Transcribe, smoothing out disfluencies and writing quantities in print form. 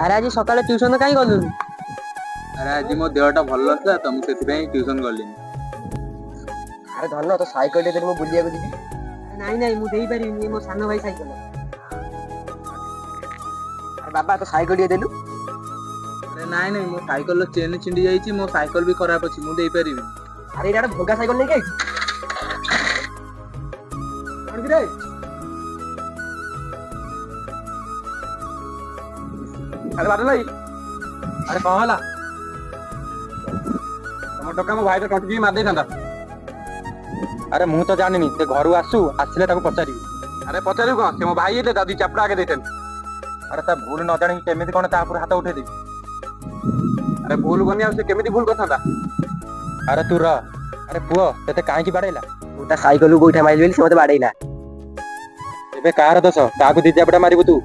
ଆରେ ଆଜି ସକାଳେ ଟ୍ୟୁସନ କାଇଁ ଗଲୁନି? ଆରେ ଆଜି ମୋ ଦେହଟା ଭଲ ନଥିଲା ତ ମୁଁ ସେଥିପାଇଁ ଟ୍ୟୁସନ ଗଲିନି। ଆରେ ଧନ ତ ସାଇକେଲ ଟେ ଦେଲେ ମୁଁ ବୁଲିବାକୁ ଯିବି। ନାଇଁ ନାଇଁ ମୁଁ ଦେଇପାରିବିନି, ମୋ ସାନ ଭାଇ ସାଇକେଲ। ଆରେ ବାବା ତ ସାଇକେଲ ଟିକେ ଦେଲୁ। ଆରେ ନାଇଁ ମୋ ସାଇକେଲର ଚେନ୍ ଛିଣ୍ଡି ଯାଇଛି, ମୋ ସାଇକେଲ ବି ଖରାପ ଅଛି, ମୁଁ ଦେଇପାରିବିନି। ଆରେ ଏଇଟା ଗୋଟେ ଭଙ୍ଗା ସାଇକେଲ ନେଇକି ଆଇଛୁ। କଣ କିରେ? ଆରେ ବାଦଲ ଭାଇ, ଆରେ କଣ ହେଲା? ତମ ଟୋକା ମୋ ଭାଇର ଟଣ୍ଟିକି ମାରି ଦେଇଥାନ୍ତା। ଆରେ ମୁଁ ତ ଜାଣିନି, ସେ ଘରୁ ଆସିଲେ ତାକୁ ପଚାରିବି। ଆରେ ପଚାରିବୁ କଣ, ସେ ମୋ ଭାଇ ହେଇଥିଲେ ଦାଦି ଚାପଡ଼ା ଆଗେ ଦେଇଥାନ୍ତି। ଆରେ ତା ଭୁଲ ନ ଜାଣିକି କେମିତି କଣ ତା ଉପରେ ହାତ ଉଠେଇଦେବି? ଆରେ ଭୁଲ ବନି ଆଉ ସେ କେମିତି ଭୁଲ କରିଥାନ୍ତା? ଆରେ ତୁ ରହ। ଆରେ ପୁଅ ତତେ କାହିଁକି ବାଡେଇଲା? ମୁଁ ତା ସାଇକେଲକୁ ଗୋଇଠା ମାଇଲି ବୋଲି ସେ ମତେ ବାଡେଇଲା। ଏବେ କାହାର ଦୋଷ? କାହାକୁ ଦି ଚାପଡ଼ା ମାରିବୁ ତୁ?